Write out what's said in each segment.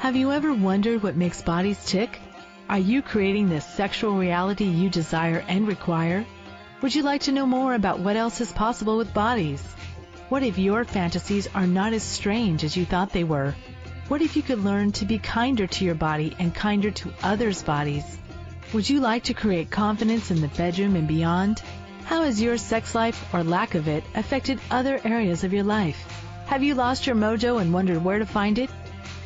Have you ever wondered what makes bodies tick? Are you creating the sexual reality you desire and require? Would you like to know more about what else is possible with bodies? What if your fantasies are not as strange as you thought they were? What if you could learn to be kinder to your body and kinder to others' bodies? Would you like to create confidence in the bedroom and beyond? How has your sex life or lack of it affected other areas of your life? Have you lost your mojo and wondered where to find it?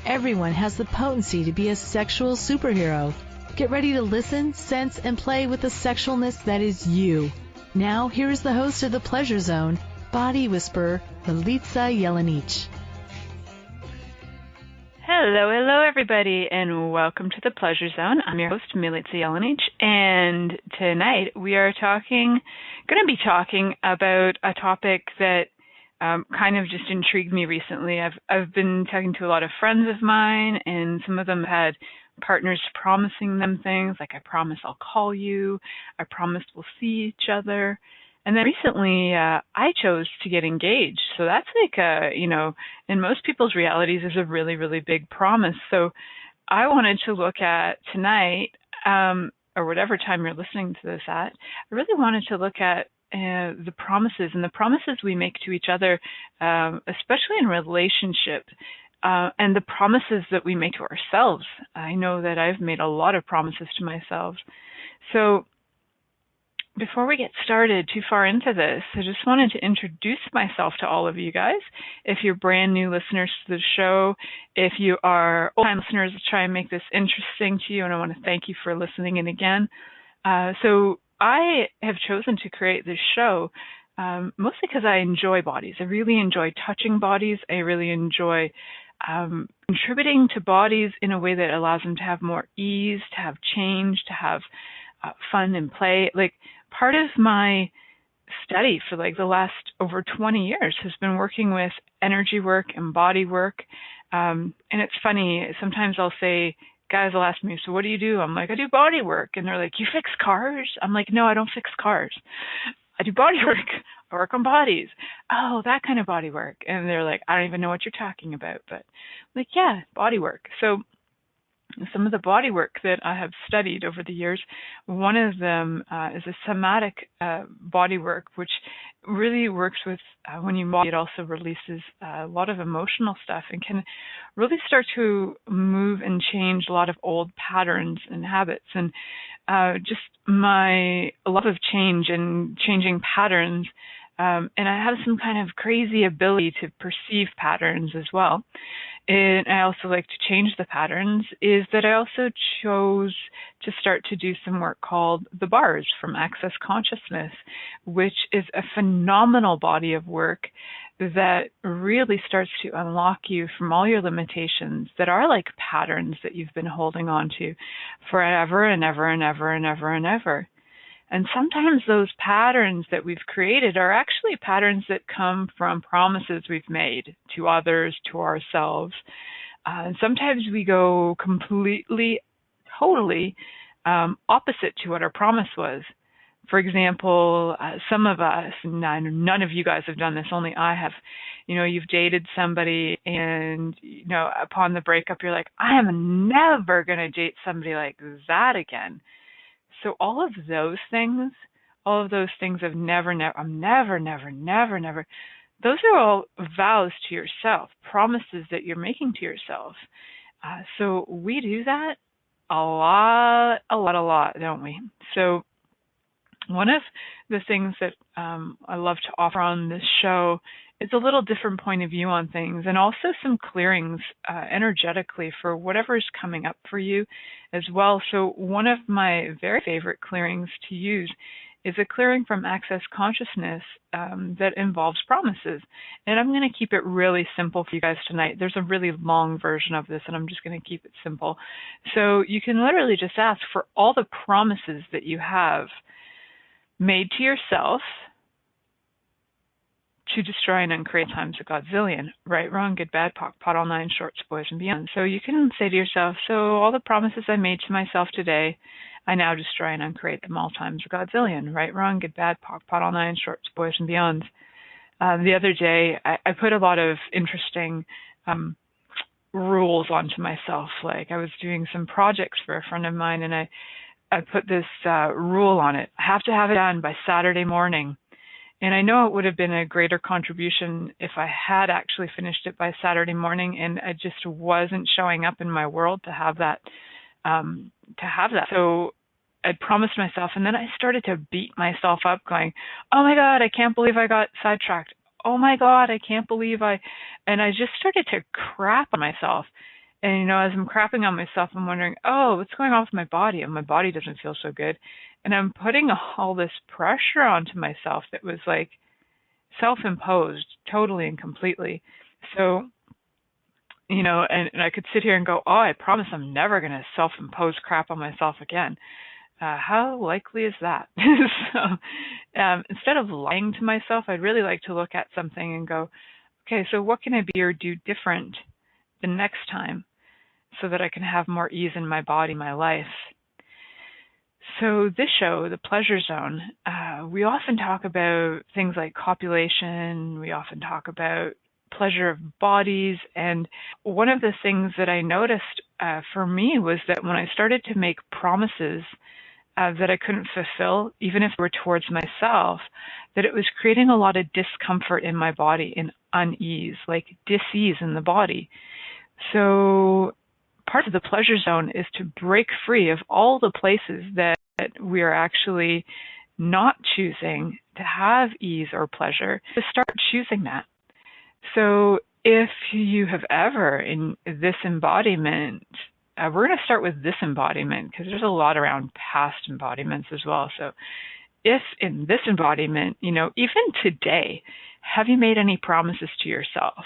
Everyone has the potency to be a sexual superhero. Get ready to listen, sense, and play with the sexualness that is you. Now, here is the host of The Pleasure Zone, Body Whisperer, Milica Jelenic. Hello, everybody, and welcome to The Pleasure Zone. I'm your host, Milica Jelenic, and tonight we are going to be talking about a topic that kind of just intrigued me recently. I've been talking to a lot of friends of mine, and some of them had partners promising them things like, I promise I'll call you, I promise we'll see each other. And then recently, I chose to get engaged. So that's like in most people's realities, there's a really, really big promise. So I wanted to look at tonight, or whatever time you're listening to this at, I really wanted to look at the promises and the promises we make to each other, especially in relationship, and the promises that we make to ourselves. I know that I've made a lot of promises to myself. So before we get started too far into this, I just wanted to introduce myself to all of you guys. If you're brand new listeners to the show, if you are old-time listeners, I'll try and make this interesting to you, and I want to thank you for listening in again. So I have chosen to create this show mostly because I enjoy bodies. I really enjoy touching bodies. I really enjoy contributing to bodies in a way that allows them to have more ease, to have change, to have fun and play. Like, part of my study for like the last over 20 years has been working with energy work and body work. And it's funny, sometimes I'll say, guys will ask me, so what do you do? I'm like, I do body work. And they're like, you fix cars? I'm like, no, I don't fix cars. I do body work. I work on bodies. Oh, that kind of body work. And they're like, I don't even know what you're talking about. But I'm like, yeah, body work. So some of the body work that I have studied over the years, one of them is a somatic body work, which really works with when you body. It also releases a lot of emotional stuff and can really start to move and change a lot of old patterns and habits. And just my love of change and changing patterns. And I have some kind of crazy ability to perceive patterns as well. And I also like to change the patterns, is that I also chose to start to do some work called the bars from Access Consciousness, which is a phenomenal body of work that really starts to unlock you from all your limitations that are like patterns that you've been holding on to forever and ever and ever and ever and ever. And sometimes those patterns that we've created are actually patterns that come from promises we've made to others, to ourselves. And sometimes we go completely, totally opposite to what our promise was. For example, some of us, none of you guys have done this, only I have, you've dated somebody and, upon the breakup, you're like, I am never going to date somebody like that again. So all of those things of never, those are all vows to yourself, promises that you're making to yourself. So we do that a lot, don't we? So one of the things that I love to offer on this show is a little different point of view on things, and also some clearings energetically for whatever is coming up for you as well. So one of my very favorite clearings to use is a clearing from Access Consciousness that involves promises. And I'm going to keep it really simple for you guys tonight. There's a really long version of this, and I'm just going to keep it simple. So you can literally just ask for all the promises that you have made to yourself to destroy and uncreate times a godzillion, right, wrong, good, bad, pot, all nine, shorts, boys, and beyond. So you can say to yourself, so all the promises I made to myself today, I now destroy and uncreate them all times a godzillion, right, wrong, good, bad, pot, all nine, shorts, boys, and beyond. The other day, I put a lot of interesting rules onto myself. Like I was doing some projects for a friend of mine, and I put this rule on it. I have to have it done by Saturday morning. And I know it would have been a greater contribution if I had actually finished it by Saturday morning, and I just wasn't showing up in my world to have that. So I'd promised myself, and then I started to beat myself up, going, "Oh my God, I can't believe I got sidetracked. Oh my God, I can't believe and I just started to crap on myself. And, as I'm crapping on myself, I'm wondering, oh, what's going on with my body? And my body doesn't feel so good. And I'm putting all this pressure onto myself that was like self-imposed totally and completely. So, and I could sit here and go, oh, I promise I'm never going to self-impose crap on myself again. How likely is that? So instead of lying to myself, I'd really like to look at something and go, okay, so what can I be or do different the next time so that I can have more ease in my body, my life? So this show, The Pleasure Zone, we often talk about things like copulation. We often talk about pleasure of bodies. And one of the things that I noticed for me was that when I started to make promises that I couldn't fulfill, even if they were towards myself, that it was creating a lot of discomfort in my body and unease, like dis-ease in the body. So part of the pleasure zone is to break free of all the places that we are actually not choosing to have ease or pleasure, to start choosing that. So if you have ever in this embodiment, we're going to start with this embodiment because there's a lot around past embodiments as well. So if in this embodiment, even today, have you made any promises to yourself?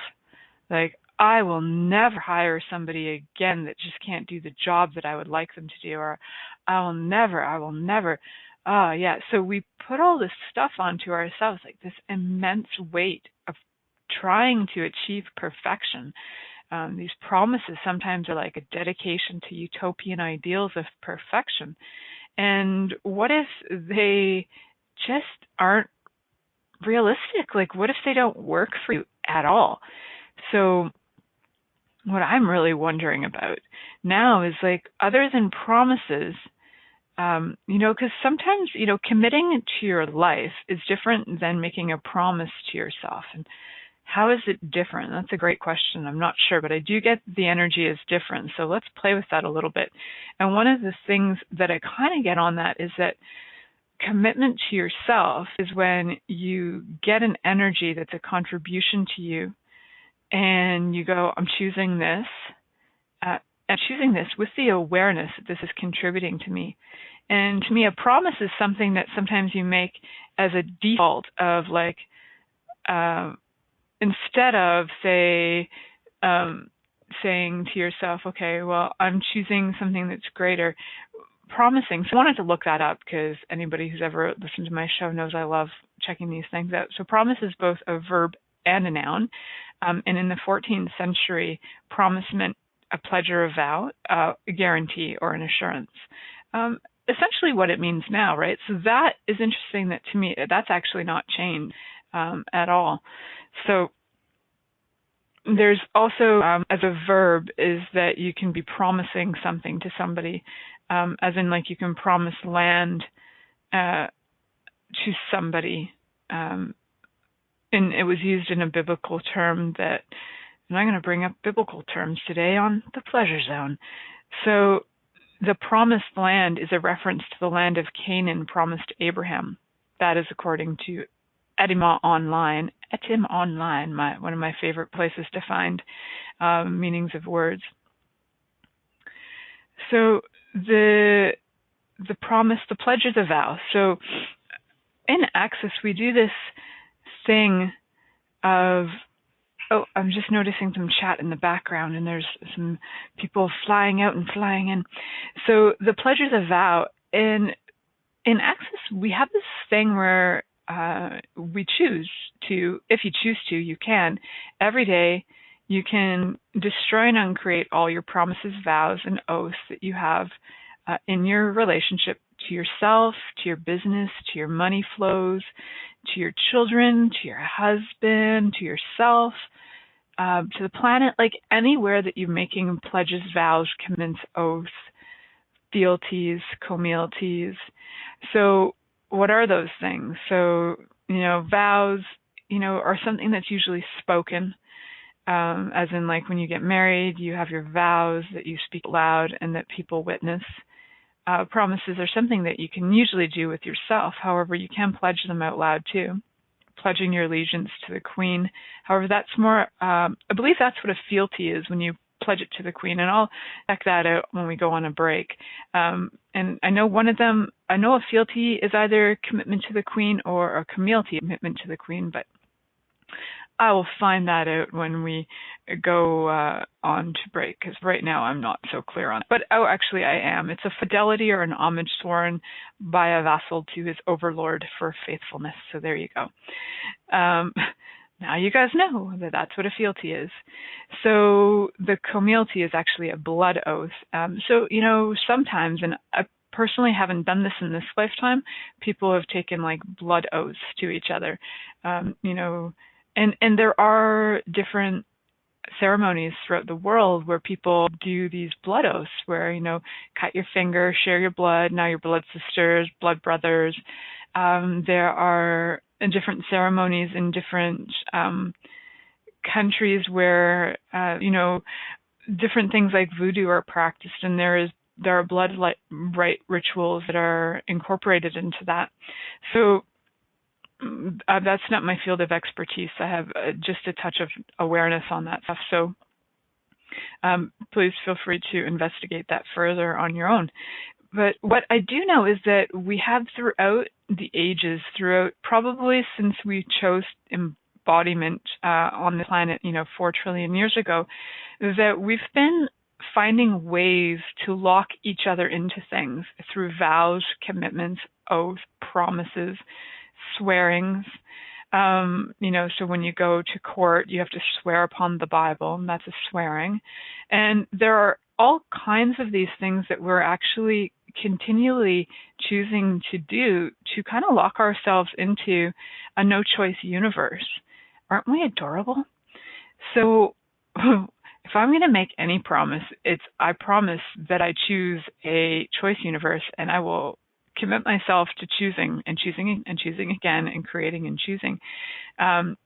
Like, I will never hire somebody again that just can't do the job that I would like them to do, or I will never. Oh, yeah. So we put all this stuff onto ourselves, like this immense weight of trying to achieve perfection. These promises sometimes are like a dedication to utopian ideals of perfection. And what if they just aren't realistic? Like, what if they don't work for you at all? So what I'm really wondering about now is like, other than promises, because sometimes, committing to your life is different than making a promise to yourself. And how is it different? That's a great question. I'm not sure, but I do get the energy is different. So let's play with that a little bit. And one of the things that I kind of get on that is that commitment to yourself is when you get an energy that's a contribution to you, and you go, I'm choosing this. I'm choosing this with the awareness that this is contributing to me. And to me, a promise is something that sometimes you make as a default of like, instead of saying to yourself, okay, well, I'm choosing something that's greater, promising. So I wanted to look that up because anybody who's ever listened to my show knows I love checking these things out. So promise is both a verb and a noun. And in the 14th century, promise meant a pledge or a vow, a guarantee or an assurance. Essentially what it means now, right? So that is interesting that to me, that's actually not changed at all. So there's also, as a verb, is that you can be promising something to somebody, as in like you can promise land to somebody. And it was used in a biblical term that, and I'm going to bring up biblical terms today on the Pleasure Zone. So the promised land is a reference to the land of Canaan promised to Abraham. That is according to Etim Online, one of my favorite places to find meanings of words. So the promise, the pledge is a vow. So in Access, we do this thing of, I'm just noticing some chat in the background, and there's some people flying out and flying in. So the pledge is a vow. In Access, we have this thing where we choose to, if you choose to, you can. Every day, you can destroy and uncreate all your promises, vows, and oaths that you have in your relationship to yourself, to your business, to your money flows, to your children, to your husband, to yourself, to the planet, like anywhere that you're making pledges, vows, commitments, oaths, fealties, communities. So what are those things? So, vows, are something that's usually spoken, as in like when you get married, you have your vows that you speak loud and that people witness. Promises are something that you can usually do with yourself. However, you can pledge them out loud too, pledging your allegiance to the Queen. However, that's more, I believe that's what a fealty is when you pledge it to the Queen, and I'll check that out when we go on a break. And I know a fealty is either commitment to the Queen or a community commitment to the Queen, but I will find that out when we go on to break, because right now I'm not so clear on it. But actually I am. It's a fidelity or an homage sworn by a vassal to his overlord for faithfulness. So there you go. Now you guys know that that's what a fealty is. So the community is actually a blood oath. So, sometimes, and I personally haven't done this in this lifetime, people have taken like blood oaths to each other, and there are different ceremonies throughout the world where people do these blood oaths where, cut your finger, share your blood, now you're blood sisters, blood brothers. There are different ceremonies in different countries where, different things like voodoo are practiced, and there are blood rite rituals that are incorporated into that. So that's not my field of expertise. I have just a touch of awareness on that stuff. So please feel free to investigate that further on your own. But what I do know is that we have throughout the ages, probably since we chose embodiment on the planet, 4 trillion years ago, that we've been finding ways to lock each other into things through vows, commitments, oaths, promises, swearings. So when you go to court, you have to swear upon the Bible, and that's a swearing. And there are all kinds of these things that we're actually continually choosing to do to kind of lock ourselves into a no-choice universe. Aren't we adorable? So if I'm going to make any promise, I promise that I choose a choice universe, and I will commit myself to choosing and choosing and choosing again and creating and choosing.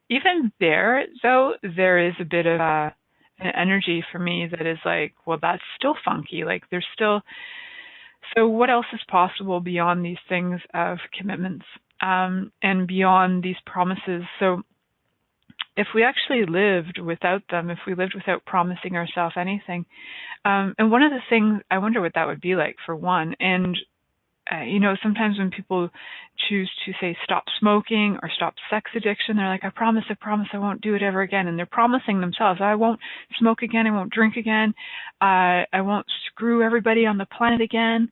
Even there, though, there is a bit of an energy for me that is like, well, that's still funky. Like there's still, so what else is possible beyond these things of commitments and beyond these promises? So if we actually lived without them, if we lived without promising ourselves anything, and one of the things, I wonder what that would be like for one. And sometimes when people choose to say stop smoking or stop sex addiction, they're like, I promise I won't do it ever again. And they're promising themselves, I won't smoke again, I won't drink again, I won't screw everybody on the planet again.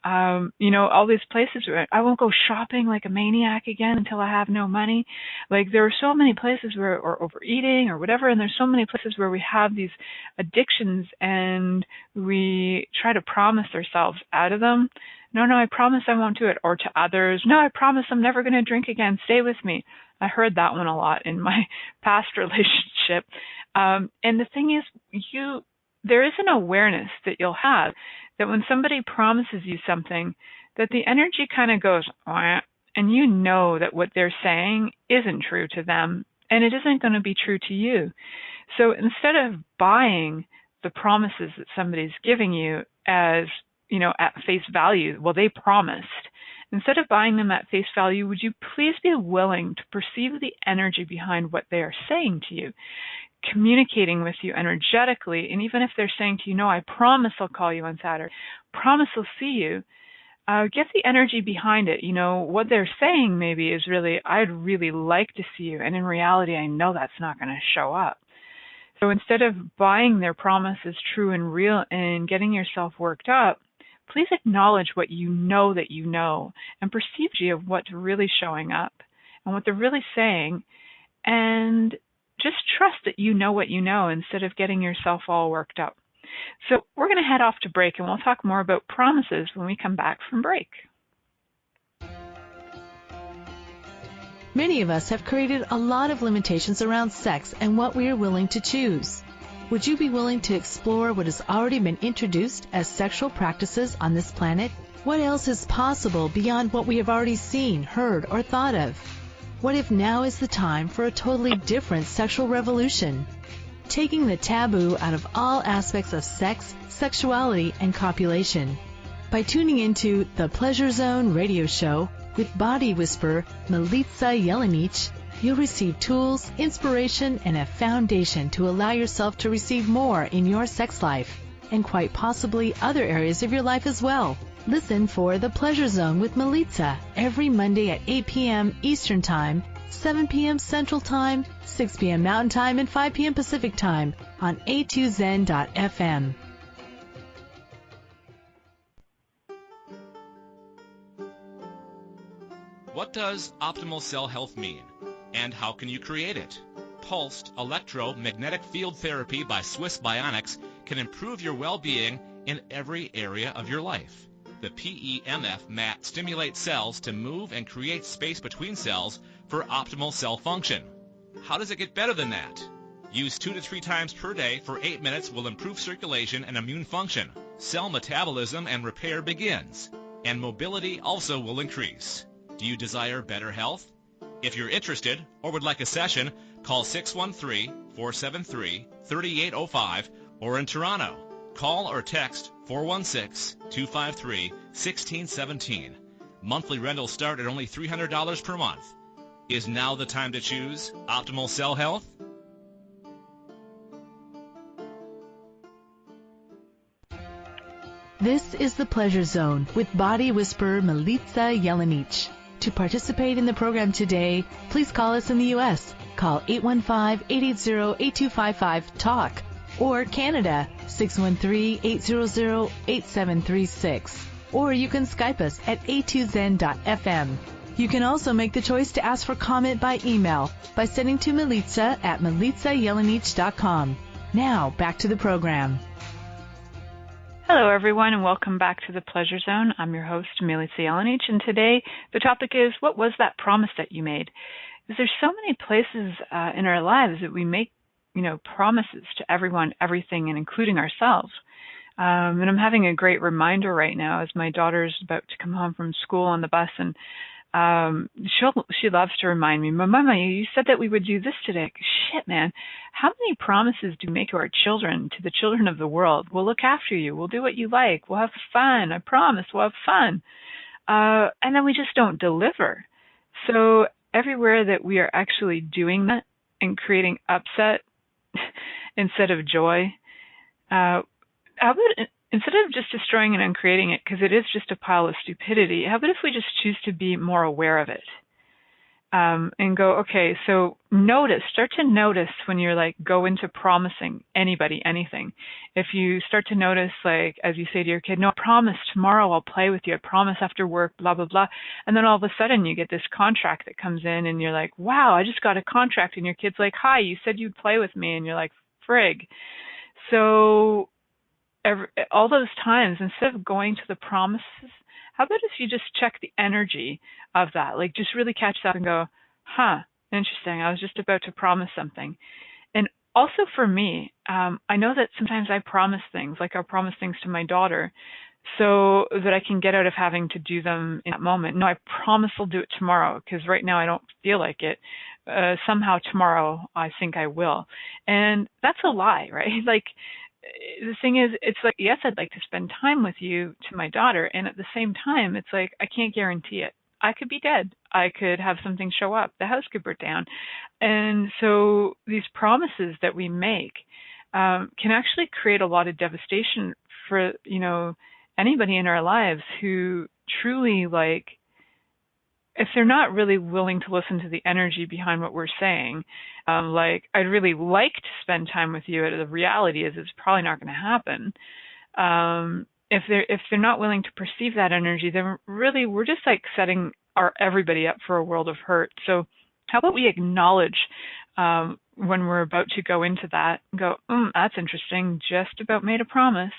All these places where I won't go shopping like a maniac again until I have no money. Like there are so many places where, or overeating or whatever, and there's so many places where we have these addictions and we try to promise ourselves out of them. No, I promise I won't do it. Or to others, no, I promise I'm never going to drink again. Stay with me. I heard that one a lot in my past relationship. And the thing is, there is an awareness that you'll have that when somebody promises you something, that the energy kind of goes, wah, and you know that what they're saying isn't true to them, and it isn't going to be true to you. So instead of buying the promises that somebody's giving you as, at face value, well, they promised. Instead of buying them at face value, would you please be willing to perceive the energy behind what they are saying to you, communicating with you energetically, and even if they're saying to you, no, I promise I'll call you on Saturday, promise I'll see you, get the energy behind it. What they're saying maybe is really, I'd really like to see you, and in reality, I know that's not going to show up. So instead of buying their promise as true and real and getting yourself worked up, please acknowledge what you know that you know and perceive of what's really showing up and what they're really saying, and just trust that you know what you know instead of getting yourself all worked up. So we're going to head off to break, and we'll talk more about promises when we come back from break. Many of us have created a lot of limitations around sex and what we are willing to choose. Would you be willing to explore what has already been introduced as sexual practices on this planet? What else is possible beyond what we have already seen, heard, or thought of? What if now is the time for a totally different sexual revolution? Taking the taboo out of all aspects of sex, sexuality, and copulation. By tuning into the Pleasure Zone radio show with body whisperer Milica Jelenic, you'll receive tools, inspiration, and a foundation to allow yourself to receive more in your sex life, and quite possibly other areas of your life as well. Listen for The Pleasure Zone with Milica every Monday at 8 p.m. Eastern Time, 7 p.m. Central Time, 6 p.m. Mountain Time, and 5 p.m. Pacific Time on a2zen.fm. What does optimal cell health mean, and how can you create it? Pulsed electromagnetic field therapy by Swiss Bionics can improve your well-being in every area of your life. The PEMF mat stimulates cells to move and create space between cells for optimal cell function. How does it get better than that? Use 2 to 3 times per day for 8 minutes will improve circulation and immune function. Cell metabolism and repair begins, and mobility also will increase. Do you desire better health? If you're interested or would like a session, call 613-473-3805 or in Toronto. Call or text 416-253-1617. Monthly rentals start at only $300 per month. Is now the time to choose optimal cell health? This is the Pleasure Zone with body whisperer Milica Jelenic. To participate in the program today, please call us in the U.S. Call 815-880-8255-TALK or Canada 613-800-8736. Or you can Skype us at a2zen.fm. You can also make the choice to ask for comment by email by sending to Milica at milicajelenic.com. Now, back to the program. Hello, everyone, and welcome back to the Pleasure Zone. I'm your host, Milica Jelenic, and today the topic is, what was that promise that you made? Because there's so many places in our lives that we make, promises to everyone, everything, and including ourselves. And I'm having a great reminder right now as my daughter's about to come home from school on the bus, and she loves to remind me, Mama, you said that we would do this today. Shit, man. How many promises do we make to our children, to the children of the world? We'll look after you. We'll do what you like. We'll have fun. I promise we'll have fun. And then we just don't deliver. So everywhere that we are actually doing that and creating upset instead of joy, how about instead of just destroying it and creating it, because it is just a pile of stupidity, how about if we just choose to be more aware of it? And go, okay, so start to notice when you're go into promising anybody anything. If you start to notice, as you say to your kid, no, I promise tomorrow I'll play with you. I promise after work, blah, blah, blah. And then all of a sudden you get this contract that comes in and you're like, wow, I just got a contract. And your kid's like, hi, you said you'd play with me. And you're like, frig. So all those times, instead of going to the promises, how about if you just check the energy of that? Just really catch that and go, interesting. I was just about to promise something. And also for me, I know that sometimes I promise things, I'll promise things to my daughter so that I can get out of having to do them in that moment. No, I promise I'll do it tomorrow because right now I don't feel like it. Somehow tomorrow I think I will. And that's a lie, right? The thing is, it's yes, I'd like to spend time with you to my daughter. And at the same time, it's I can't guarantee it. I could be dead. I could have something show up. The house could burn down. And so these promises that we make can actually create a lot of devastation for, anybody in our lives who truly if they're not really willing to listen to the energy behind what we're saying, I'd really like to spend time with you. The reality is it's probably not going to happen. If they're not willing to perceive that energy, then really we're just everybody up for a world of hurt. So how about we acknowledge when we're about to go into that and go, that's interesting, just about made a promise.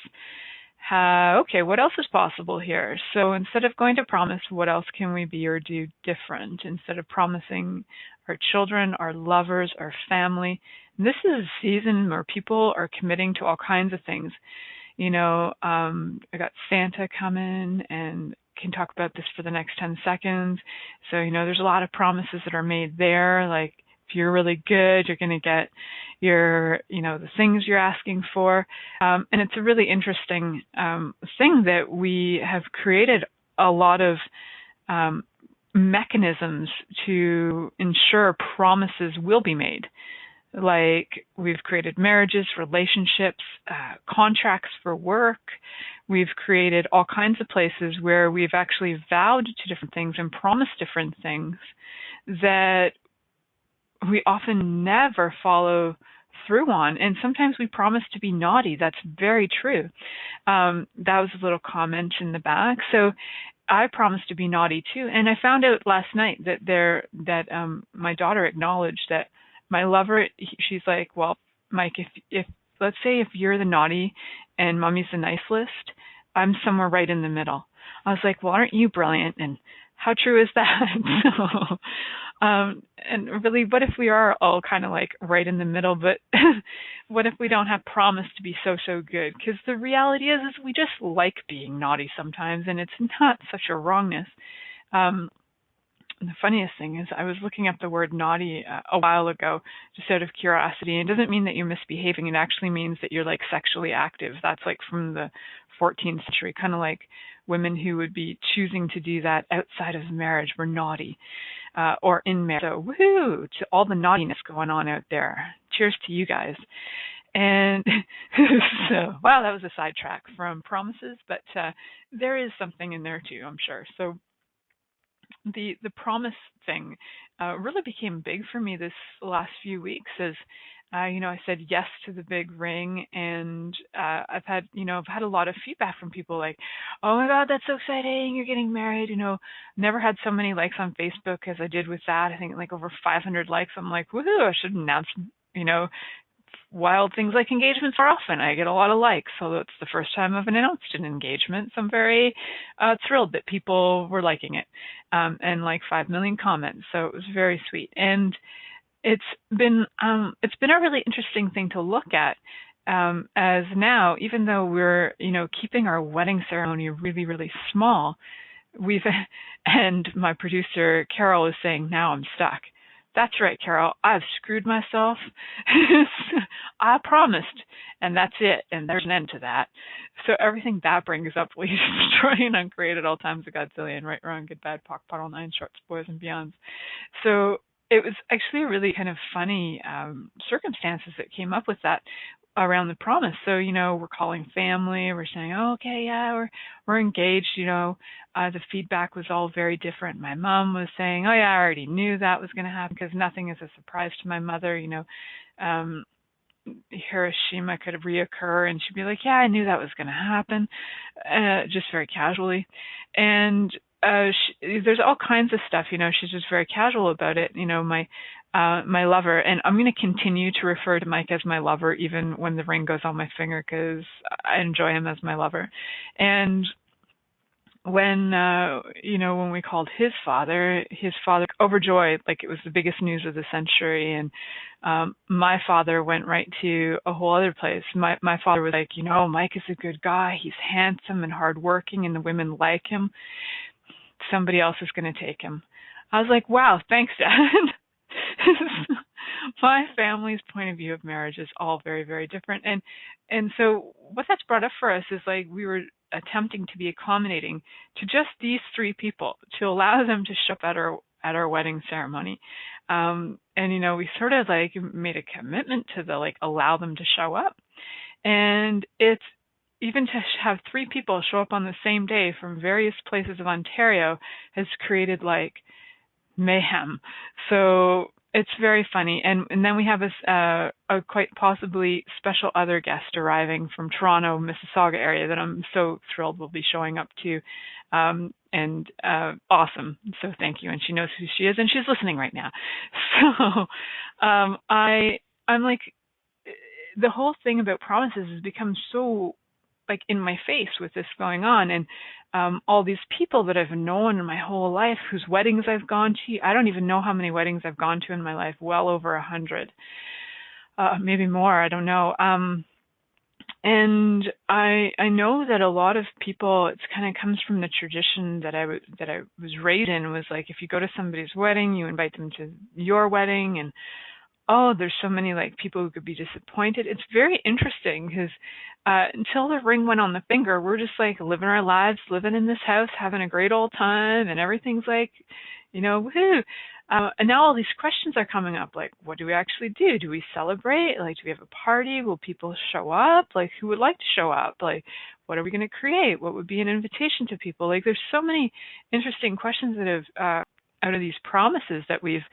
okay, what else is possible here? So instead of going to promise, what else can we be or do different? Instead of promising our children, our lovers, our family, and this is a season where people are committing to all kinds of things. I got Santa coming and can talk about this for the next 10 seconds. So, there's a lot of promises that are made there. Like, if you're really good, you're going to get the things you're asking for. And it's a really interesting thing that we have created a lot of mechanisms to ensure promises will be made. Like, we've created marriages, relationships, contracts for work. We've created all kinds of places where we've actually vowed to different things and promised different things that we often never follow through on. And sometimes we promise to be naughty. That's very true. That was a little comment in the back. So I promised to be naughty too. And I found out last night that my daughter acknowledged that my lover, she's like, well, Mike, if let's say if you're the naughty and mommy's the nice list, I'm somewhere right in the middle. I was like, well, aren't you brilliant? And how true is that? So, and really, what if we are all kind of like right in the middle, but what if we don't have promise to be so good? Because the reality is we just like being naughty sometimes, and it's not such a wrongness. The funniest thing is I was looking up the word naughty a while ago just out of curiosity. It doesn't mean that you're misbehaving. It actually means that you're like sexually active. That's like from the 14th century, kind of like women who would be choosing to do that outside of marriage were naughty or in marriage. So woohoo to all the naughtiness going on out there. Cheers to you guys. And so, wow, that was a sidetrack from promises, but there is something in there too, I'm sure. So the promise thing really became big for me this last few weeks as I said yes to the big ring, and I've had a lot of feedback from people like, oh my God, that's so exciting, you're getting married. Never had so many likes on Facebook as I did with that. I think like over 500 likes. I'm like, woohoo, I should announce wild things like engagements more often. I get a lot of likes, so it's the first time I've announced an engagement. So I'm very thrilled that people were liking it, and like 5 million comments. So it was very sweet, and it's been a really interesting thing to look at. As now, even though we're keeping our wedding ceremony really, really small, and my producer Carol is saying now I'm stuck. That's right, Carol. I've screwed myself. I promised, and that's it. And there's an end to that. So everything that brings up, please destroy and uncreate at all times a Godzillion, right, wrong, good, bad, POC, POD, all nine shorts, boys and beyonds. So it was actually a really kind of funny circumstances that came up with that around the promise. So, we're calling family, we're saying, oh, okay, yeah, we're engaged, the feedback was all very different. My mom was saying, oh yeah, I already knew that was going to happen because nothing is a surprise to my mother, Hiroshima could reoccur, and she'd be like, yeah, I knew that was going to happen, just very casually. And there's all kinds of stuff, she's just very casual about it. My lover, and I'm going to continue to refer to Mike as my lover even when the ring goes on my finger because I enjoy him as my lover. And when when we called his father overjoyed, like it was the biggest news of the century, and my father went right to a whole other place. My father was like, Mike is a good guy, he's handsome and hardworking, and the women like him. Somebody else is going to take him. I was like, wow, thanks, Dad. My family's point of view of marriage is all very, very different, and so what that's brought up for us is like we were attempting to be accommodating to just these three people to allow them to show up at our wedding ceremony, and we sort of like made a commitment to allow them to show up, and it's even to have three people show up on the same day from various places of Ontario has created like mayhem. So it's very funny. And then we have a quite possibly special other guest arriving from Toronto, Mississauga area that I'm so thrilled will be showing up to. And awesome. So thank you. And she knows who she is, and she's listening right now. So I'm like, the whole thing about promises has become so like in my face with this going on. And all these people that I've known in my whole life, whose weddings I've gone to, I don't even know how many weddings I've gone to in my life, well over 100, maybe more, I don't know. And I know that a lot of people, it's kind of comes from the tradition that I was raised in, was like, if you go to somebody's wedding, you invite them to your wedding, and oh, there's so many like people who could be disappointed. It's very interesting because until the ring went on the finger, we're just like living our lives, living in this house, having a great old time, and everything's like, woohoo. And now all these questions are coming up, like, what do we actually do? Do we celebrate? Like, do we have a party? Will people show up? Like, who would like to show up? Like, what are we going to create? What would be an invitation to people? Like, there's so many interesting questions that have out of these promises that we've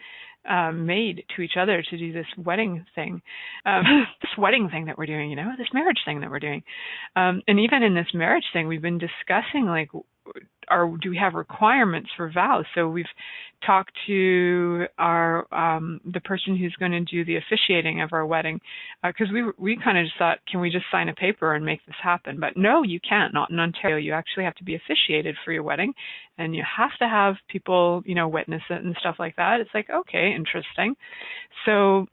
made to each other to do this wedding thing, this wedding thing that we're doing, this marriage thing that we're doing. And even in this marriage thing, we've been discussing, like, do we have requirements for vows? So we've talked to our the person who's going to do the officiating of our wedding, because we kind of just thought, can we just sign a paper and make this happen? But no, you can't. Not in Ontario. You actually have to be officiated for your wedding, and you have to have people, witness it and stuff like that. It's like, okay, interesting. So.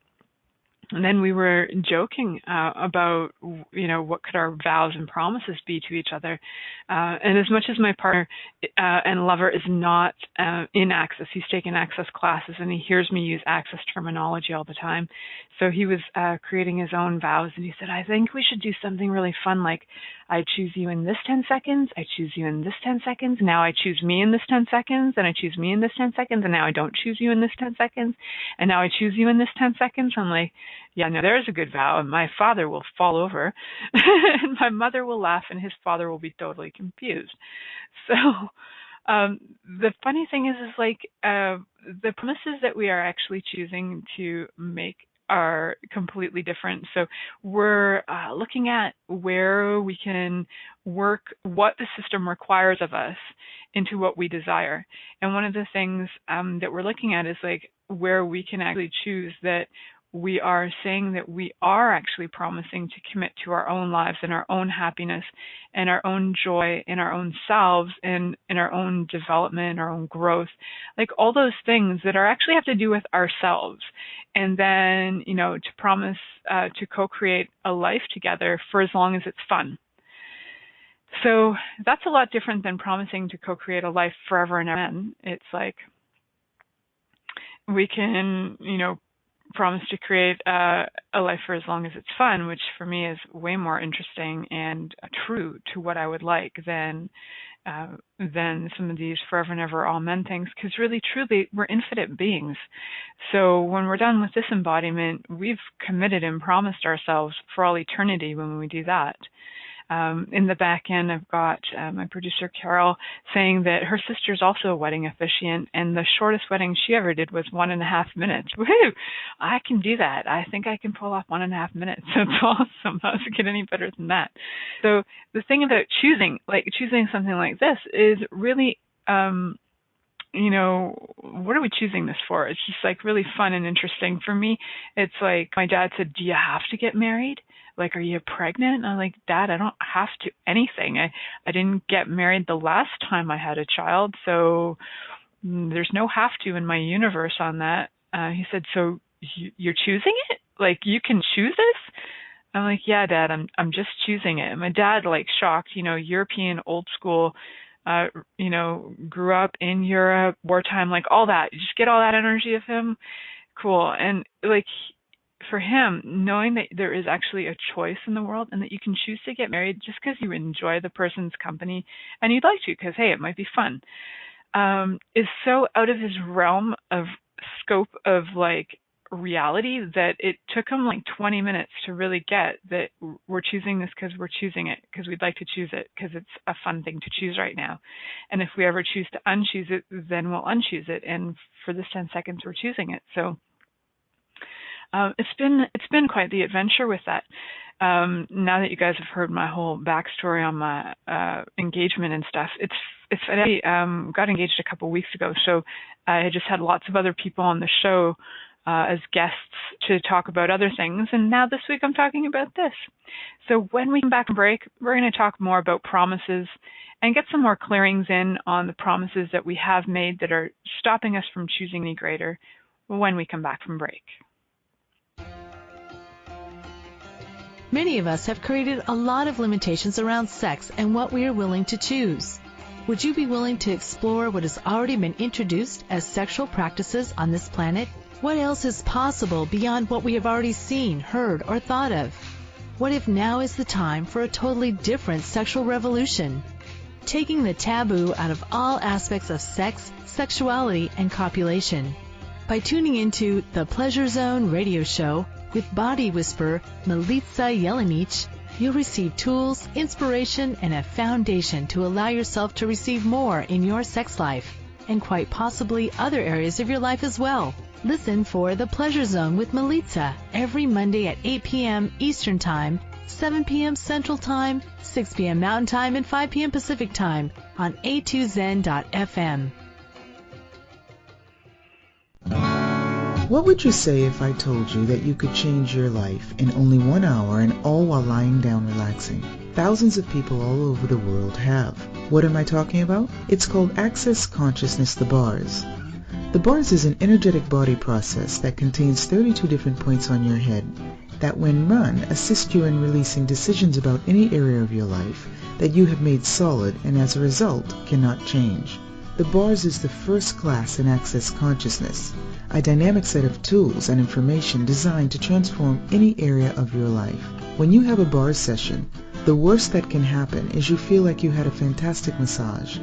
And then we were joking about, what could our vows and promises be to each other. And as much as my partner and lover is not in Access, he's taken Access classes and he hears me use Access terminology all the time. So he was creating his own vows, and he said, I think we should do something really fun, like I choose you in this 10 seconds, I choose you in this 10 seconds, now I choose me in this 10 seconds, and I choose me in this 10 seconds, and now I don't choose you in this 10 seconds, and now I choose you in this 10 seconds. I'm like, yeah, no, there's a good vow, and my father will fall over, and my mother will laugh, and his father will be totally confused. So the funny thing is like the promises that we are actually choosing to make are completely different. So we're looking at where we can work what the system requires of us into what we desire. And one of the things that we're looking at is like where we can actually choose that we are saying that we are actually promising to commit to our own lives and our own happiness and our own joy in our own selves and in our own development, our own growth, like all those things that are actually have to do with ourselves. And then, to promise to co-create a life together for as long as it's fun. So that's a lot different than promising to co-create a life forever and ever. It's like we can, promise to create a life for as long as it's fun, which for me is way more interesting and true to what I would like than some of these forever and ever all men things, because really truly we're infinite beings. So when we're done with this embodiment, we've committed and promised ourselves for all eternity when we do that. In the back end, I've got my producer, Carol, saying that her sister's also a wedding officiant, and the shortest wedding she ever did was 1.5 minutes. Woohoo! I can do that. I think I can pull off 1.5 minutes. That's awesome. How does it get any better than that? So the thing about choosing something like this is really, what are we choosing this for? It's just like really fun and interesting. For me, it's like my dad said, do you have to get married? Like, are you pregnant? And I'm like, Dad, I don't have to anything. I didn't get married the last time I had a child, so there's no have to in my universe on that. He said, so you're choosing it? Like, you can choose this? I'm like, yeah, Dad, I'm just choosing it. And my dad, like, shocked, European, old school, grew up in Europe, wartime, like all that. You just get all that energy of him. Cool. And like, for him, knowing that there is actually a choice in the world and that you can choose to get married just because you enjoy the person's company and you'd like to because, hey, it might be fun, is so out of his realm of scope of like reality that it took him like 20 minutes to really get that we're choosing this because we're choosing it because we'd like to choose it because it's a fun thing to choose right now. And if we ever choose to unchoose it, then we'll unchoose it. And for this 10 seconds, we're choosing it. So it's been quite the adventure with that. Now that you guys have heard my whole backstory on my engagement and stuff, I got engaged a couple weeks ago. So I just had lots of other people on the show as guests to talk about other things. And now this week I'm talking about this. So when we come back from break, we're going to talk more about promises and get some more clearings in on the promises that we have made that are stopping us from choosing any greater when we come back from break. Many of us have created a lot of limitations around sex and what we are willing to choose. Would you be willing to explore what has already been introduced as sexual practices on this planet? What else is possible beyond what we have already seen, heard, or thought of? What if now is the time for a totally different sexual revolution? Taking the taboo out of all aspects of sex, sexuality, and copulation. By tuning into the Pleasure Zone radio show with body whisperer Milica Jelenic, you'll receive tools, inspiration, and a foundation to allow yourself to receive more in your sex life, and quite possibly other areas of your life as well. Listen for The Pleasure Zone with Milica every Monday at 8 p.m. Eastern Time, 7 p.m. Central Time, 6 p.m. Mountain Time, and 5 p.m. Pacific Time on a2zen.fm. What would you say if I told you that you could change your life in only 1 hour and all while lying down relaxing? Thousands of people all over the world have. What am I talking about? It's called Access Consciousness, the bars. The bars is an energetic body process that contains 32 different points on your head that, when run, assist you in releasing decisions about any area of your life that you have made solid and as a result cannot change. The bars is the first class in Access Consciousness, a dynamic set of tools and information designed to transform any area of your life. When you have a bars session, the worst that can happen is you feel like you had a fantastic massage.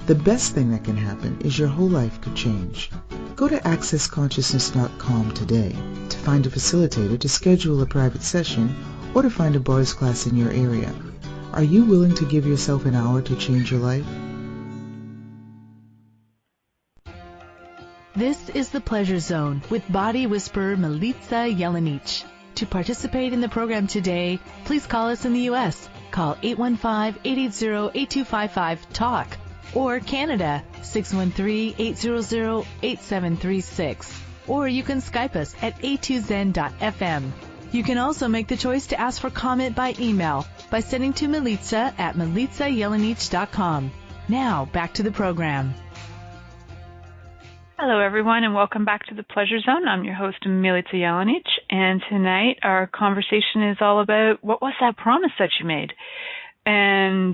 The best thing that can happen is your whole life could change. Go to accessconsciousness.com today to find a facilitator, to schedule a private session, or to find a bars class in your area. Are you willing to give yourself an hour to change your life? This is the Pleasure Zone with body whisperer Milica Jelenic. To participate in the program today, please call us in the U.S. Call 815-880-8255-TALK or Canada 613-800-8736. Or you can Skype us at a2zen.fm. You can also make the choice to ask for comment by email by sending to Milica at milicajelenic.com. Now, back to the program. Hello, everyone, and welcome back to the Pleasure Zone. I'm your host, Milica Jelenic, and tonight our conversation is all about what was that promise that you made? And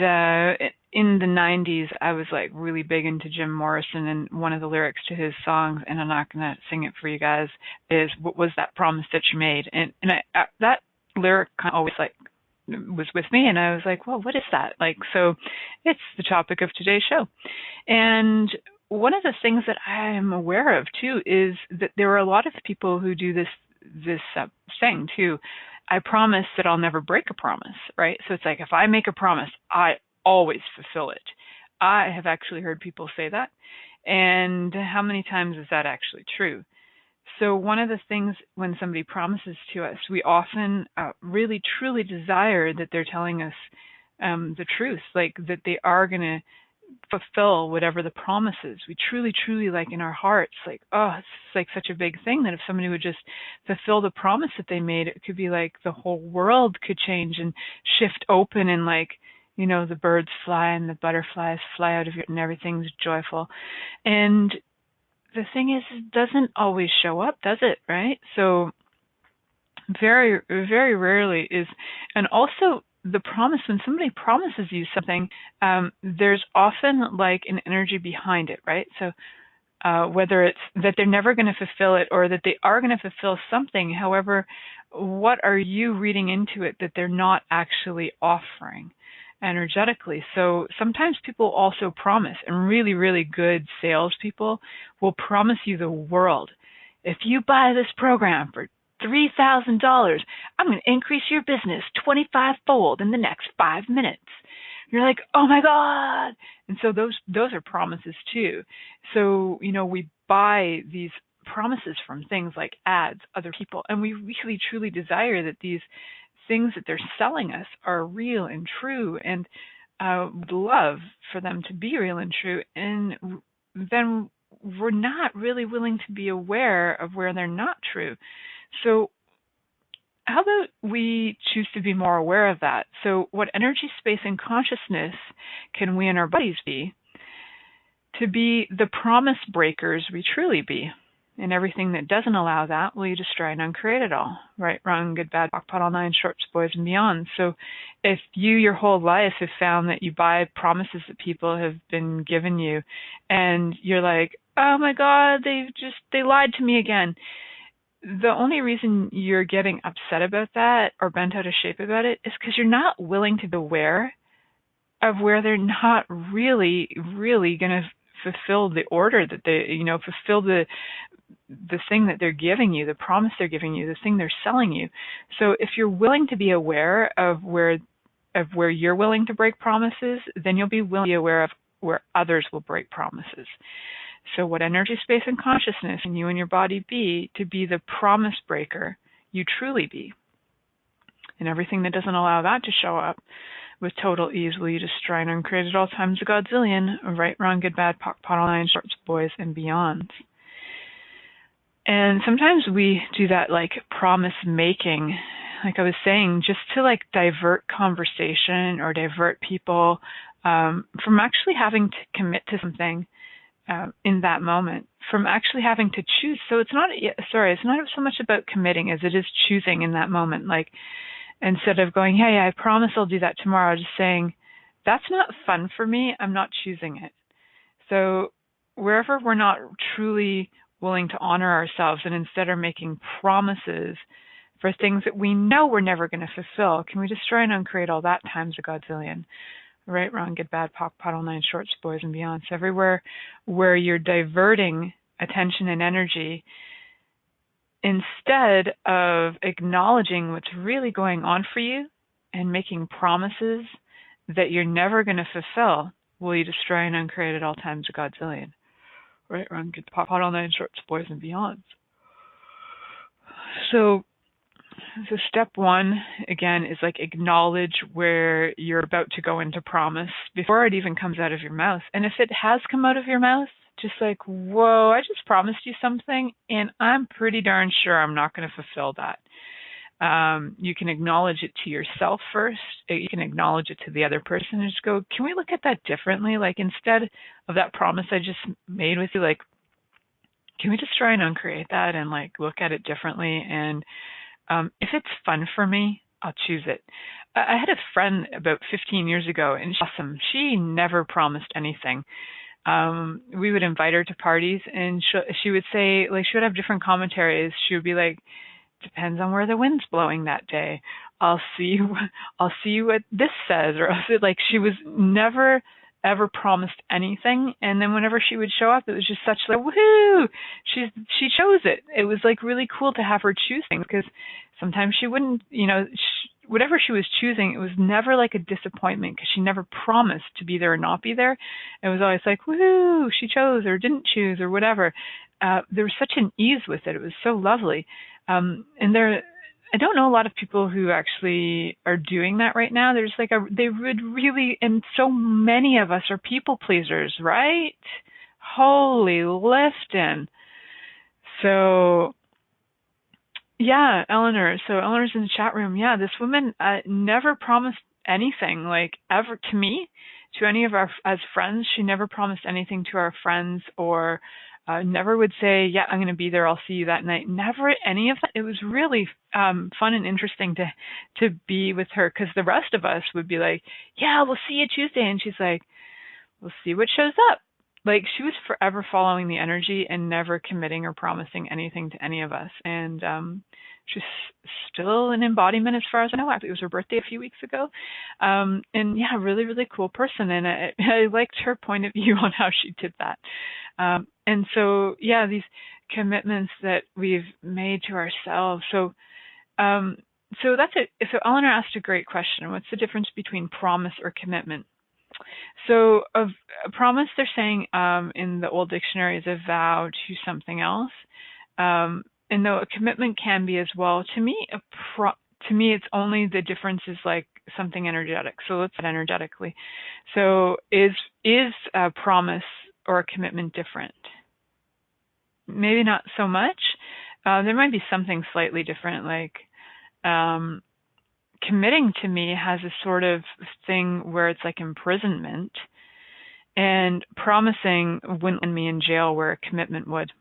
in the 90s, I was like really big into Jim Morrison, and one of the lyrics to his songs, and I'm not going to sing it for you guys, is "What was that promise that you made?" And that lyric kind of always like was with me, and I was like, well, what is that? Like, so it's the topic of today's show. And one of the things that I am aware of too is that there are a lot of people who do this thing too. I promise that I'll never break a promise, right? So it's like, if I make a promise, I always fulfill it. I have actually heard people say that. And how many times is that actually true? So one of the things when somebody promises to us, we often really truly desire that they're telling us the truth, like that they are going to fulfill whatever the promise is. We truly, truly, like in our hearts, like, oh, it's like such a big thing that if somebody would just fulfill the promise that they made, it could be like the whole world could change and shift open, and like, you know, the birds fly and the butterflies fly out of it and everything's joyful. And the thing is, it doesn't always show up, does it? Right? So very, very rarely is, and also the promise, when somebody promises you something, there's often like an energy behind it, right? So whether it's that they're never going to fulfill it or that they are going to fulfill something, however, what are you reading into it that they're not actually offering energetically? So sometimes people also promise, and really, really good salespeople will promise you the world. If you buy this program for $3,000, I'm going to increase your business 25-fold in the next 5 minutes. You're like, oh my God. And so those are promises too. So, you know, we buy these promises from things like ads, other people, and we really truly desire that these things that they're selling us are real and true, and would love for them to be real and true. And then we're not really willing to be aware of where they're not true. So how about we choose to be more aware of that? So what energy, space, and consciousness can we and our bodies be to be the promise breakers we truly be? And everything that doesn't allow that, will you destroy and uncreate it all? Right, wrong, good, bad, POC, POD, all nine, shorts, boys, and beyond. So if you your whole life have found that you buy promises that people have been given you, and you're like, oh my God, they lied to me again. The only reason you're getting upset about that or bent out of shape about it is because you're not willing to be aware of where they're not really going to fulfill the order that they, fulfill the thing that they're giving you, the promise they're giving you, the thing they're selling you. So if you're willing to be aware of where you're willing to break promises, then you'll be willing to be aware of where others will break promises. So what energy, space, and consciousness can you and your body be to be the promise breaker you truly be? And everything that doesn't allow that to show up with total ease will you destroy and uncreate at all times a Godzillion, right, wrong, good, bad, POC, POD, all nine, shorts, boys, and beyond. And sometimes we do that like promise making, like I was saying, just to like divert conversation or divert people from actually having to commit to something in that moment, from actually having to choose. So it's not so much about committing as it is choosing in that moment. Like instead of going, hey, I promise I'll do that tomorrow, just saying, that's not fun for me, I'm not choosing it. So wherever we're not truly willing to honor ourselves and instead are making promises for things that we know we're never going to fulfill, can we destroy and uncreate all that times a Godzillion? Right, wrong, good, bad, POC, POD, all nine, shorts, boys, and beyond. So everywhere where you're diverting attention and energy instead of acknowledging what's really going on for you and making promises that you're never going to fulfill, will you destroy and uncreate at all times a Godzillion? Right, wrong, good, POC, POD, all nine, shorts, boys, and beyond. So step one, again, is like acknowledge where you're about to go into promise before it even comes out of your mouth. And if it has come out of your mouth, just like, whoa, I just promised you something and I'm pretty darn sure I'm not going to fulfill that. You can acknowledge it to yourself first. You can acknowledge it to the other person and just go, can we look at that differently? Like instead of that promise I just made with you, like, can we just try and uncreate that and like look at it differently? And if it's fun for me, I'll choose it. I had a friend about 15 years ago, and she's awesome. She never promised anything. We would invite her to parties, and she would say, like, she would have different commentaries. She would be like, depends on where the wind's blowing that day. I'll see what this says, or like she was never ever promised anything, and then whenever she would show up, it was just such like, woohoo, she chose it. It was like really cool to have her choose things, because sometimes she wouldn't, whatever she was choosing, it was never like a disappointment because she never promised to be there or not be there. It was always like, woohoo, she chose or didn't choose or whatever. There was such an ease with it. It was so lovely. I don't know a lot of people who actually are doing that right now. There's like they would really, and so many of us are people pleasers, right? Holy lifting. So, yeah, Eleanor. So Eleanor's in the chat room. Yeah, this woman never promised anything, like ever to me, to any of our as friends. She never promised anything to our friends, or never would say, yeah, I'm going to be there, I'll see you that night. Never any of that. It was really fun and interesting to be with her, because the rest of us would be like, yeah, we'll see you Tuesday. And she's like, we'll see what shows up. Like, she was forever following the energy and never committing or promising anything to any of us. And she's still an embodiment as far as I know. It was her birthday a few weeks ago. And yeah, really, really cool person. And I liked her point of view on how she did that. And so, yeah, these commitments that we've made to ourselves. So that's it. So Eleanor asked a great question. What's the difference between promise or commitment? So a promise, they're saying in the old dictionary, is a vow to something else. And though a commitment can be as well, to me, it's only the difference is like something energetic. So let's say energetically. So is a promise or a commitment different? maybe not so much. There might be something slightly different, like committing to me has a sort of thing where it's like imprisonment, and promising wouldn't land me in jail where a commitment would.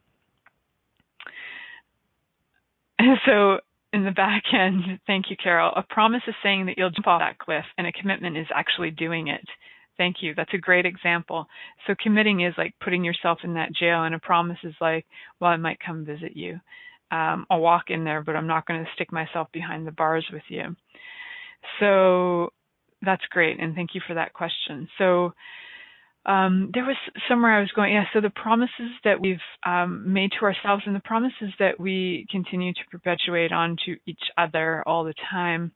So in the back end, thank you, Carol. A promise is saying that you'll jump off that cliff, and a commitment is actually doing it. Thank you. That's a great example. So committing is like putting yourself in that jail, and a promise is like, well, I might come visit you. I'll walk in there, but I'm not going to stick myself behind the bars with you. So that's great, and thank you for that question. So there was somewhere I was going. Yeah, so the promises that we've made to ourselves and the promises that we continue to perpetuate onto each other all the time.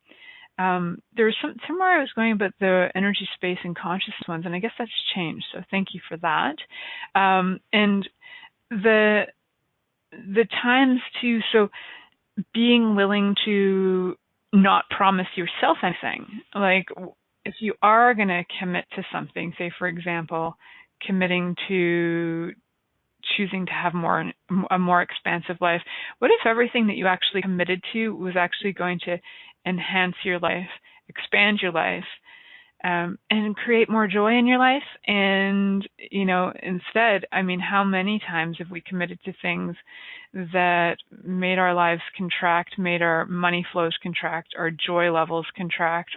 There was somewhere I was going about the energy, space, and conscious ones, and I guess that's changed. So thank you for that. And the times too. So being willing to not promise yourself anything, like if you are going to commit to something, say for example, committing to choosing to have a more expansive life, what if everything that you actually committed to was actually going to enhance your life, expand your life, and create more joy in your life? And, instead, how many times have we committed to things that made our lives contract, made our money flows contract, our joy levels contract,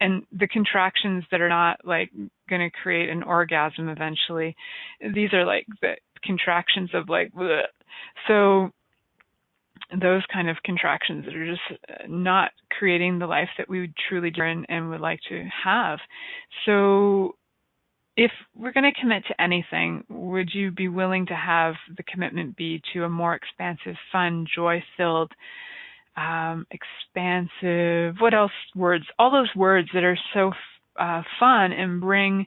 and the contractions that are not like going to create an orgasm eventually. These are like the contractions of like, bleh. So those kind of contractions that are just not creating the life that we would truly desire and would like to have. So if we're going to commit to anything, would you be willing to have the commitment be to a more expansive, fun, joy-filled, expansive, what else words? All those words that are so fun and bring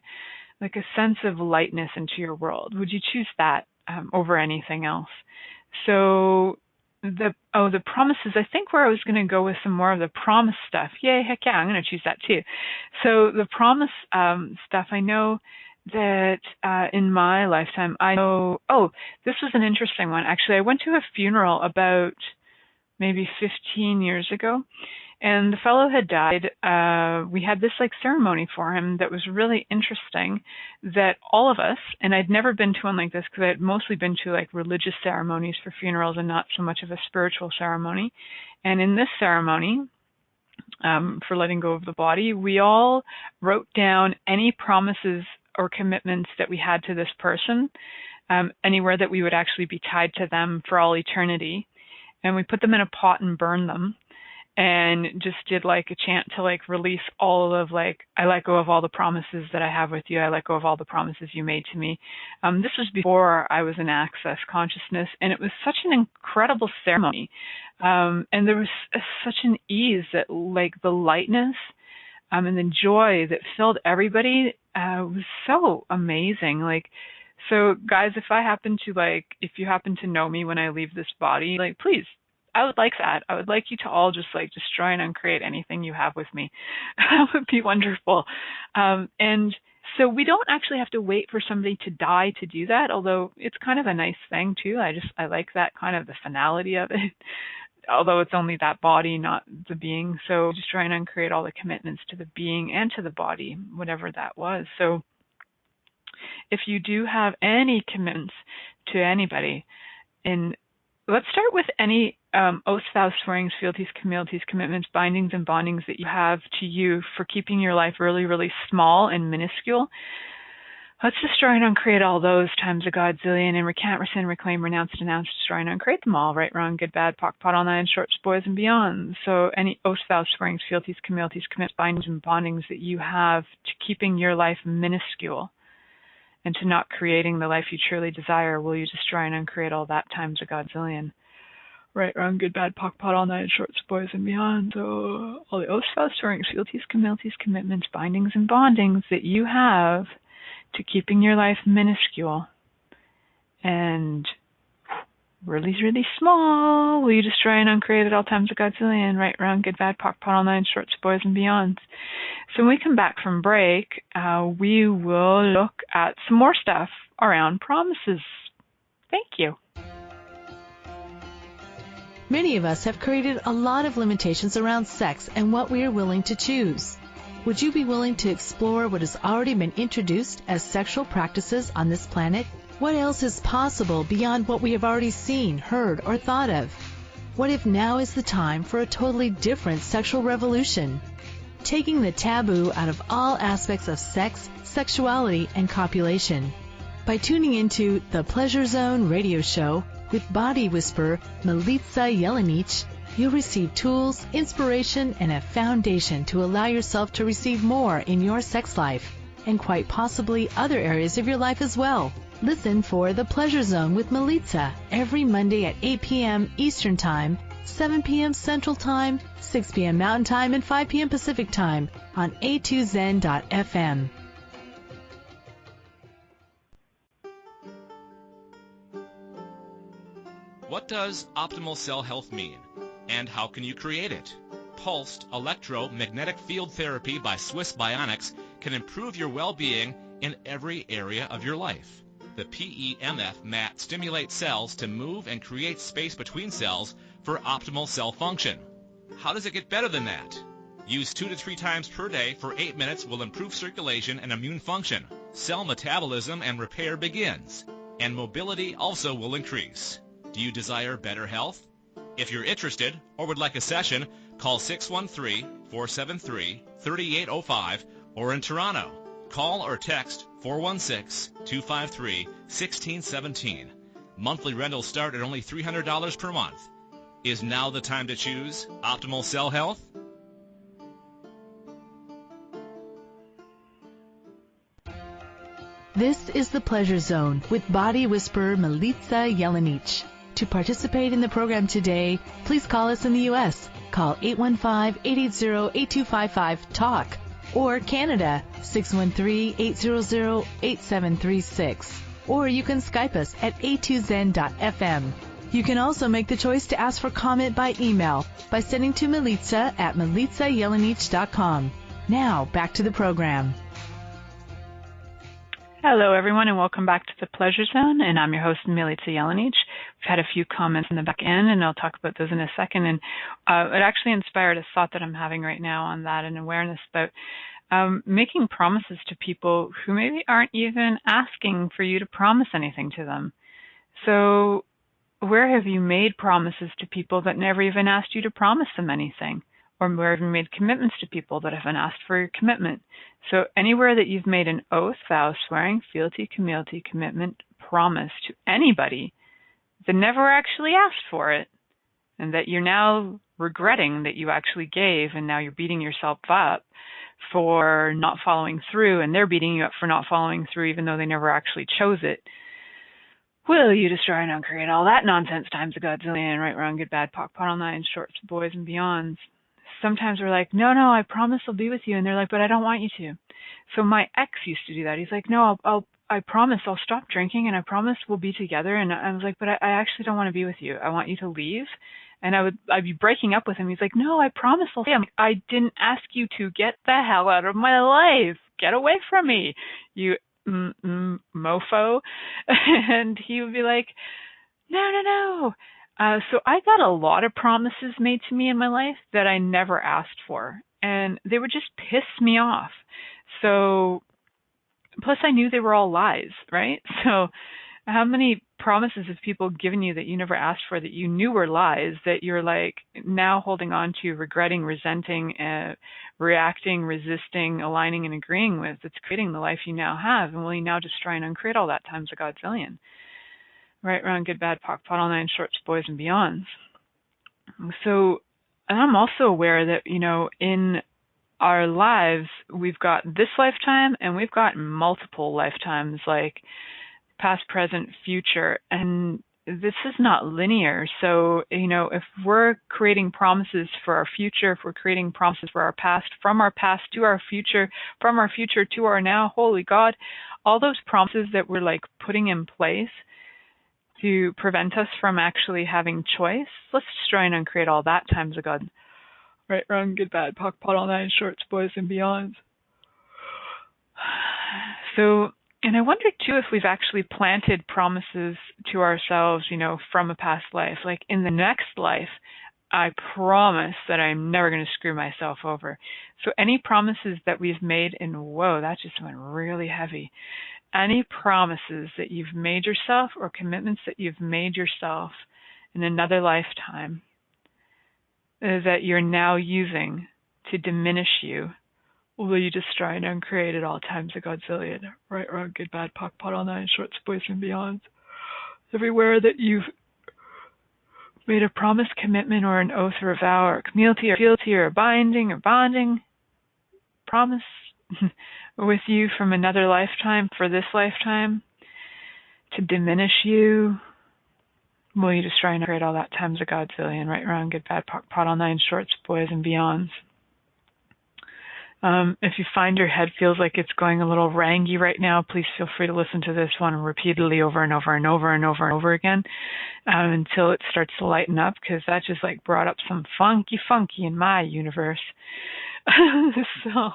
like a sense of lightness into your world. Would you choose that over anything else? So the promises, I think where I was going to go with some more of the promise stuff. Yay, heck yeah, I'm going to choose that too. So the promise stuff, I know that in my lifetime, this was an interesting one. Actually, I went to a funeral about maybe 15 years ago, and the fellow had died. We had this like ceremony for him that was really interesting, that all of us, and I'd never been to one like this because I'd mostly been to like religious ceremonies for funerals and not so much of a spiritual ceremony. And in this ceremony, for letting go of the body, we all wrote down any promises or commitments that we had to this person, anywhere that we would actually be tied to them for all eternity. And we put them in a pot and burned them, and just did like a chant to like release all of like, I let go of all the promises that I have with you. I let go of all the promises you made to me. This was before I was in Access Consciousness, and it was such an incredible ceremony. And there was such an ease that like the lightness and the joy that filled everybody was so amazing. Like, so guys, if you happen to know me when I leave this body, like, please, I would like that. I would like you to all just like destroy and uncreate anything you have with me. That would be wonderful. And so we don't actually have to wait for somebody to die to do that, although it's kind of a nice thing too. I like that kind of the finality of it, although it's only that body, not the being. So just try and uncreate all the commitments to the being and to the body, whatever that was. So if you do have any commitments to anybody, let's start with any oaths, vows, swearings, fealties, communities, commitments, bindings, and bondings that you have to you for keeping your life really, really small and minuscule. Let's destroy and uncreate all those times a godzillion, and recant, rescind, reclaim, renounce, denounce, destroy, and uncreate them all. Right, wrong, good, bad, pock, pot, all nine, shorts, boys, and beyond. So any oaths, vows, swearings, fealties, communities, commits, bindings, and bondings that you have to keeping your life minuscule and to not creating the life you truly desire, will you destroy and uncreate all that times a godzillion? Right, wrong, good, bad, pock, pot, all nine, shorts, boys, and beyond. So all the oaths, vows, swearings, fealties, communities, commitments, bindings, and bondings that you have to keeping your life minuscule and really, really small, will you destroy and uncreate at all times a godzillion? Right, wrong, good, bad, pock, pot, all nine, shorts, boys, and beyond. So when we come back from break, we will look at some more stuff around promises. Thank you. Many of us have created a lot of limitations around sex and what we are willing to choose. Would you be willing to explore what has already been introduced as sexual practices on this planet? What else is possible beyond what we have already seen, heard, or thought of? What if now is the time for a totally different sexual revolution? Taking the taboo out of all aspects of sex, sexuality, and copulation. By tuning into the Pleasure Zone radio show with body whisperer Milica Jelenic, you'll receive tools, inspiration, and a foundation to allow yourself to receive more in your sex life, and quite possibly other areas of your life as well. Listen for The Pleasure Zone with Milica every Monday at 8 p.m. Eastern Time, 7 p.m. Central Time, 6 p.m. Mountain Time, and 5 p.m. Pacific Time on a2zen.fm. What does optimal cell health mean, and how can you create it? Pulsed electromagnetic field therapy by Swiss Bionics can improve your well-being in every area of your life. The PEMF mat stimulates cells to move and create space between cells for optimal cell function. How does it get better than that? Use 2 to 3 times per day for 8 minutes will improve circulation and immune function. Cell metabolism and repair begins, and mobility also will increase. Do you desire better health? If you're interested or would like a session, call 613-473-3805 or in Toronto. Call or text 416-253-1617. Monthly rentals start at only $300 per month. Is now the time to choose optimal cell health? This is the Pleasure Zone with body whisperer Milica Jelenic. To participate in the program today, please call us in the U.S. Call 815-880-8255-TALK or Canada 613-800-8736. Or you can Skype us at a2zen.fm. You can also make the choice to ask for comment by email by sending to Milica at milicajelenic.com. Now, back to the program. Hello, everyone, and welcome back to the Pleasure Zone, and I'm your host, Milica Jelenic. We've had a few comments in the back end, and I'll talk about those in a second, and it actually inspired a thought that I'm having right now on that and awareness about making promises to people who maybe aren't even asking for you to promise anything to them. So where have you made promises to people that never even asked you to promise them anything? Or where have you made commitments to people that haven't asked for your commitment? So anywhere that you've made an oath, vow, swearing, fealty, community, commitment, promise to anybody that never actually asked for it, and that you're now regretting that you actually gave, and now you're beating yourself up for not following through, and they're beating you up for not following through even though they never actually chose it. Will you destroy and uncreate all that nonsense times a godzillion, right, wrong, good, bad, POC, pot all nine, shorts, boys, and beyonds? Sometimes we're like, no, I promise I'll be with you. And they're like, but I don't want you to. So my ex used to do that. He's like, no, I promise I'll stop drinking, and I promise we'll be together. And I was like, but I actually don't want to be with you. I want you to leave. And I'd be breaking up with him. He's like, no, I promise I'll stay. I'm like, I didn't ask you to. Get the hell out of my life. Get away from me, you mofo. And he would be like, no. So I got a lot of promises made to me in my life that I never asked for, and they would just piss me off. So, plus I knew they were all lies, right? So how many promises have people given you that you never asked for, that you knew were lies, that you're like now holding on to, regretting, resenting, reacting, resisting, aligning, and agreeing with, that's creating the life you now have? And will you now destroy and uncreate all that times a godzillion? Right, wrong, good, bad, POC, pot all nine, shorts, boys, and beyonds. So, and I'm also aware that, in our lives, we've got this lifetime and we've got multiple lifetimes, like past, present, future. And this is not linear. So, if we're creating promises for our future, if we're creating promises for our past, from our past to our future, from our future to our now, holy God, all those promises that we're like putting in place to prevent us from actually having choice, let's destroy and uncreate all that times a God. Right, wrong, good, bad, POC, pot all nine, shorts, boys, and beyonds. So And I wonder, too, if we've actually planted promises to ourselves, from a past life. Like, in the next life, I promise that I'm never going to screw myself over. So any promises that we've made, and whoa, that just went really heavy. Any promises that you've made yourself or commitments that you've made yourself in another lifetime that you're now using to diminish you, although you destroy and uncreate at all times a Godzillion, right, wrong, good, bad, pock, pot, all nine, shorts, boys, and beyonds. Everywhere that you've made a promise, commitment, or an oath or a vow or a fealty or a binding or bonding promise with you from another lifetime for this lifetime to diminish you, will you destroy and create all that times a Godzillion, right, wrong, good, bad, pock, pot, all nine, shorts, boys, and beyonds. If you find your head feels like it's going a little rangy right now, please feel free to listen to this one repeatedly over and over and over and over and over again until it starts to lighten up, because that just brought up some funky in my universe. So,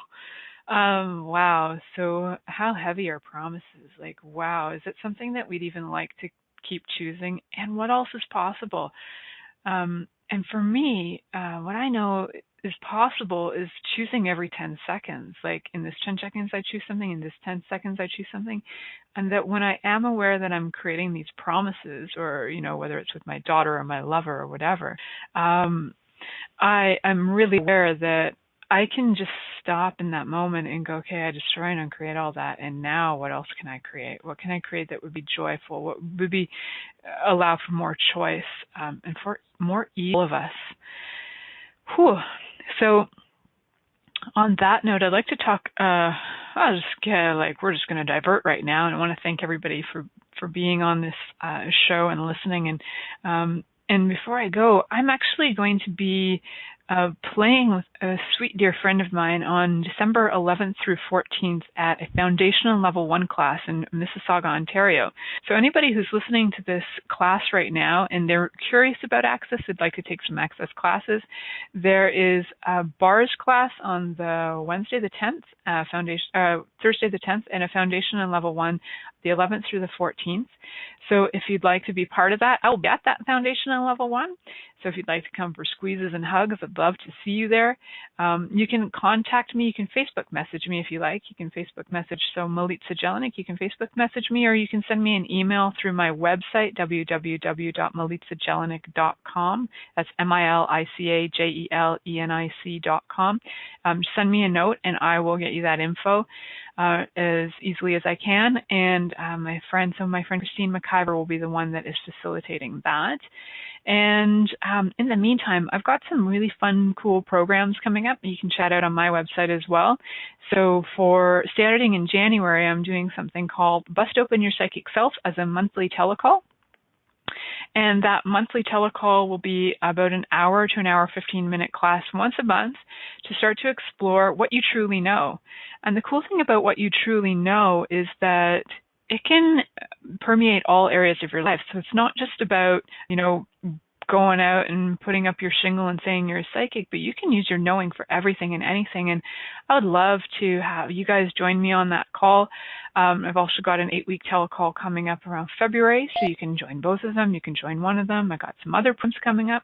wow. So how heavy are promises? Wow, is it something that we'd even like to keep choosing? And what else is possible? And for me, what I know is possible is choosing every 10 seconds. Like, in this 10 seconds I choose something, in this 10 seconds I choose something. And that when I am aware that I'm creating these promises, or, whether it's with my daughter or my lover or whatever, I'm really aware that I can just stop in that moment and go, okay, I destroy and uncreate all that, and now what else can I create? What can I create that would be joyful? What would be allow for more choice and for more ease of us? Whew. So on that note, I'd like to talk, we're just going to divert right now, and I want to thank everybody for being on this show and listening. And before I go, I'm actually going to be playing with a sweet dear friend of mine on December 11th through 14th at a Foundational Level 1 class in Mississauga, Ontario. So anybody who's listening to this class right now and they're curious about Access, they'd like to take some Access classes, there is a bars class on the Wednesday the 10th, Thursday the 10th, and a Foundational Level 1 the 11th through the 14th. So if you'd like to be part of that, I'll be at that Foundational Level 1. So if you'd like to come for squeezes and hugs, I'd love to see you there. You can contact me. You can Facebook message me if you like. You can Facebook message Milica Jelenic. You can Facebook message me, or you can send me an email through my website, www.milicajelenic.com. That's MILICAJELENIC.com. Send me a note, and I will get you that info as easily as I can. And my friend Christine McIver will be the one that is facilitating that. And in the meantime, I've got some really fun, cool programs coming up. You can chat out on my website as well. So starting in January, I'm doing something called Bust Open Your Psychic Self as a monthly telecall. And that monthly telecall will be about an hour to an hour, 15-minute class once a month to start to explore what you truly know. And the cool thing about what you truly know is that it can permeate all areas of your life. So it's not just about, going out and putting up your shingle and saying you're a psychic, but you can use your knowing for everything and anything. And I would love to have you guys join me on that call. I've also got an 8-week telecall coming up around February, so you can join both of them. You can join one of them. I got some other programs coming up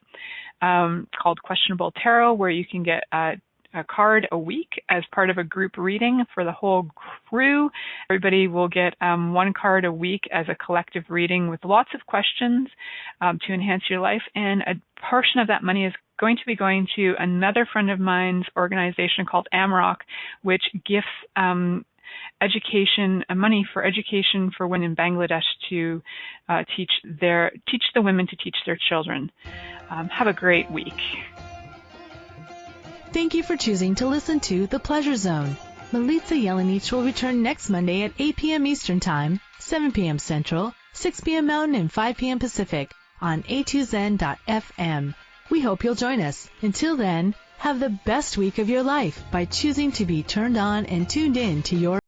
called Questionable Tarot, where you can get a card a week as part of a group reading for the whole crew. Everybody will get one card a week as a collective reading with lots of questions to enhance your life. And a portion of that money is going to be going to another friend of mine's organization called AMROC, which gifts money for education for women in Bangladesh to teach the women to teach their children. Have a great week. Thank you for choosing to listen to The Pleasure Zone. Milica Jelenic will return next Monday at 8 p.m. Eastern Time, 7 p.m. Central, 6 p.m. Mountain, and 5 p.m. Pacific on a2zen.fm. We hope you'll join us. Until then, have the best week of your life by choosing to be turned on and tuned in to your